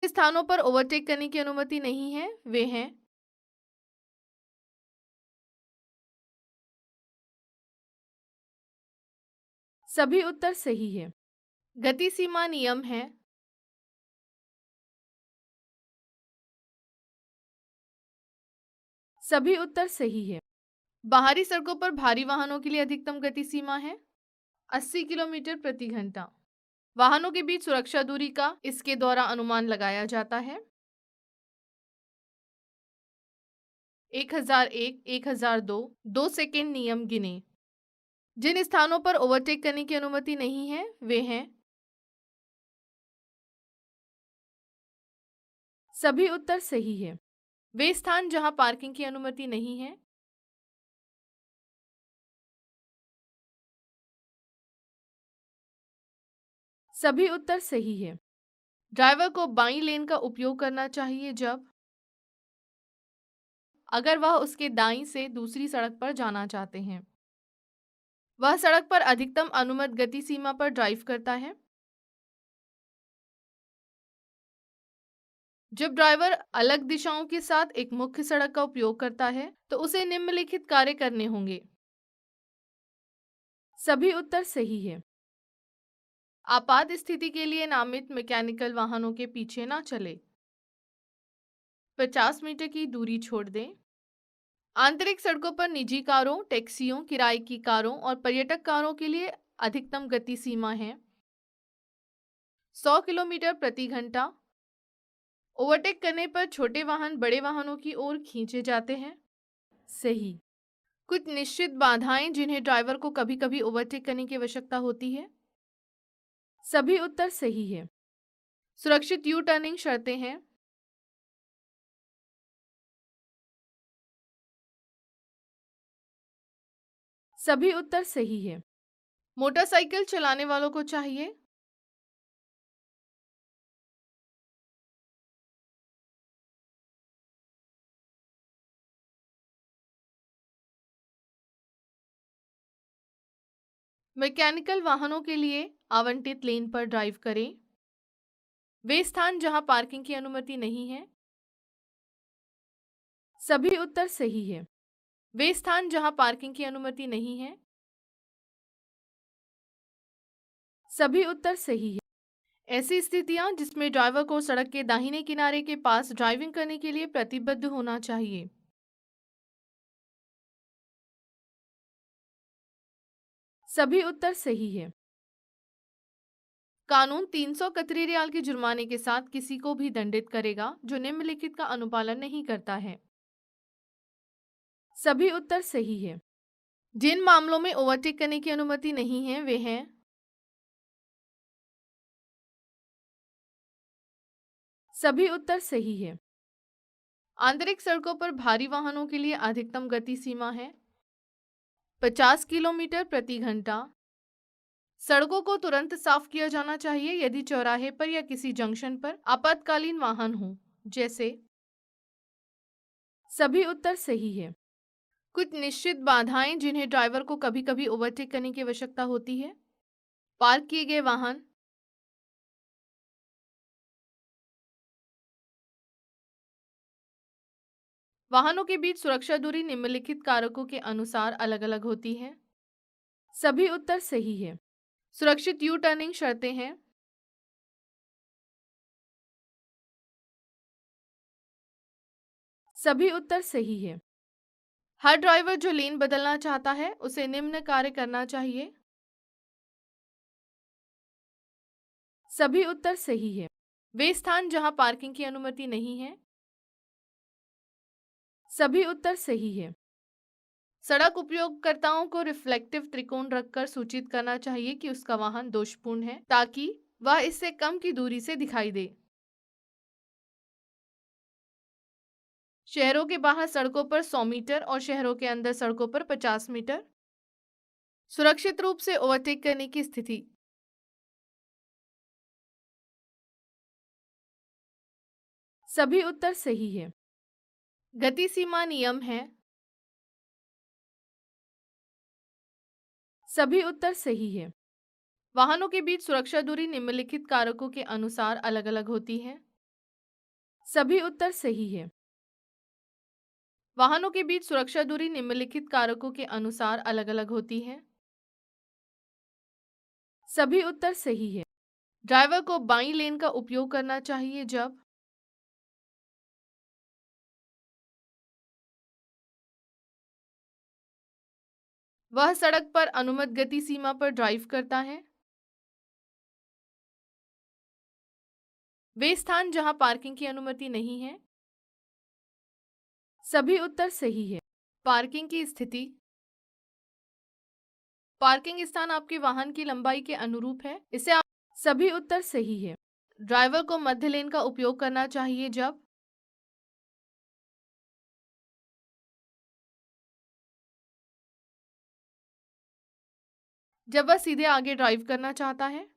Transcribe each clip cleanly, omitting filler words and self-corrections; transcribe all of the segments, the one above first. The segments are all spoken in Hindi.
स्थानों पर ओवरटेक करने की अनुमति नहीं है, वे हैं सभी उत्तर सही है। गति सीमा नियम है सभी उत्तर सही है। बाहरी सड़कों पर भारी वाहनों के लिए अधिकतम गति सीमा है 80 किलोमीटर प्रति घंटा। वाहनों के बीच सुरक्षा दूरी का इसके द्वारा अनुमान लगाया जाता है 1001, 1002, 2 सेकेंड नियम गिने। जिन स्थानों पर ओवरटेक करने की अनुमति नहीं है, वे हैं सभी उत्तर सही है। वे स्थान जहां पार्किंग की अनुमति नहीं है सभी उत्तर सही है। ड्राइवर को बाईं लेन का उपयोग करना चाहिए जब अगर वह उसके दाईं से दूसरी सड़क पर जाना चाहते हैं। वह सड़क पर अधिकतम अनुमत गति सीमा पर ड्राइव करता है जब ड्राइवर अलग दिशाओं के साथ एक मुख्य सड़क का उपयोग करता है तो उसे निम्नलिखित कार्य करने होंगे सभी उत्तर सही है। आपात स्थिति के लिए नामित मैकेनिकल वाहनों के पीछे ना चले 50 मीटर की दूरी छोड़ दें। आंतरिक सड़कों पर निजी कारों, टैक्सियों, किराए की कारों और पर्यटक कारों के लिए अधिकतम गति सीमा है 100 किलोमीटर प्रति घंटा। ओवरटेक करने पर छोटे वाहन बड़े वाहनों की ओर खींचे जाते हैं सही। कुछ निश्चित बाधाएं जिन्हें ड्राइवर को कभी-कभी ओवरटेक करने की आवश्यकता होती है सभी उत्तर सही है। सुरक्षित यू टर्निंग शर्तें हैं सभी उत्तर सही है। मोटरसाइकिल चलाने वालों को चाहिए मैकेनिकल वाहनों के लिए आवंटित लेन पर ड्राइव करें। वे स्थान जहां पार्किंग की अनुमति नहीं है सभी उत्तर सही है। वे स्थान जहां पार्किंग की अनुमति नहीं है सभी उत्तर सही है। ऐसी स्थितियां जिसमें ड्राइवर को सड़क के दाहिने किनारे के पास ड्राइविंग करने के लिए प्रतिबद्ध होना चाहिए सभी उत्तर सही है। कानून 300 कतरी रियाल के जुर्माने के साथ किसी को भी दंडित करेगा जो निम्नलिखित का अनुपालन नहीं करता है सभी उत्तर सही है। जिन मामलों में ओवरटेक करने की अनुमति नहीं है वे हैं सभी उत्तर सही है। आंतरिक सड़कों पर भारी वाहनों के लिए अधिकतम गति सीमा है 50 किलोमीटर प्रति घंटा। सड़कों को तुरंत साफ किया जाना चाहिए यदि चौराहे पर या किसी जंक्शन पर आपातकालीन वाहन हो जैसे सभी उत्तर सही है। कुछ निश्चित बाधाएं जिन्हें ड्राइवर को कभी-कभी ओवरटेक करने की आवश्यकता होती है पार्क किए गए वाहन वाहनों के बीच सुरक्षा दूरी निम्नलिखित कारकों के अनुसार अलग-अलग होती है सभी उत्तर सही है। सुरक्षित यू टर्निंग शर्तें हैं सभी उत्तर सही है। हर ड्राइवर जो लेन बदलना चाहता है उसे निम्न कार्य करना चाहिए सभी उत्तर सही है। वे स्थान जहां पार्किंग की अनुमति नहीं है सभी उत्तर सही है। सड़क उपयोगकर्ताओं को रिफ्लेक्टिव त्रिकोण रखकर सूचित करना चाहिए कि उसका वाहन दोषपूर्ण है ताकि वह इससे कम की दूरी से दिखाई दे। शहरों के बाहर सड़कों पर 100 मीटर और शहरों के अंदर सड़कों पर 50 मीटर। सुरक्षित रूप से ओवरटेक करने की स्थिति सभी उत्तर सही है। गति सीमा नियम है सभी उत्तर सही है। वाहनों के बीच सुरक्षा दूरी निम्नलिखित कारकों के अनुसार अलग-अलग होती है सभी उत्तर सही है। वाहनों के बीच सुरक्षा दूरी निम्नलिखित कारकों के अनुसार अलग-अलग होती है। सभी उत्तर सही है। ड्राइवर को बाईं लेन का उपयोग करना चाहिए जब वह सड़क पर अनुमत गति सीमा पर ड्राइव करता है। वे स्थान जहां पार्किंग की अनुमति नहीं है। सभी उत्तर सही है। पार्किंग की स्थिति। पार्किंग स्थान आपके वाहन की लंबाई के अनुरूप है। इसे आप सभी उत्तर सही है। ड्राइवर को मध्य लेन का उपयोग करना चाहिए जब वह सीधे आगे ड्राइव करना चाहता है।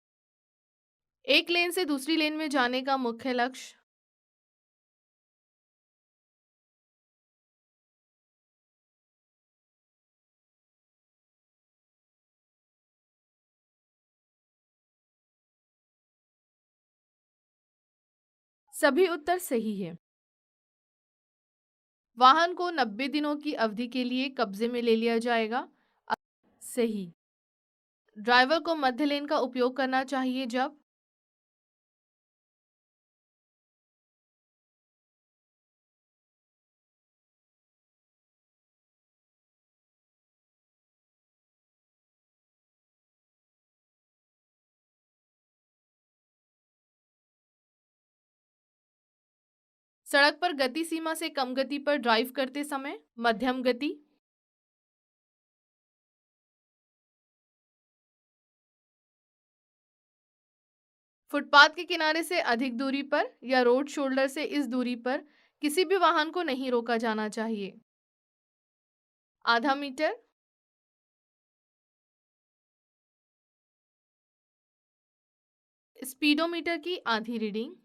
एक लेन से दूसरी लेन में जाने का मुख्य लक्ष्य। सभी उत्तर सही है। वाहन को 90 दिनों की अवधि के लिए कब्जे में ले लिया जाएगा। सही। ड्राइवर को मध्य लेन का उपयोग करना चाहिए जब सड़क पर गति सीमा से कम गति पर ड्राइव करते समय। मध्यम गति। फुटपाथ के किनारे से अधिक दूरी पर या रोड शोल्डर से इस दूरी पर किसी भी वाहन को नहीं रोका जाना चाहिए। आधा मीटर। स्पीडोमीटर की आधी रीडिंग।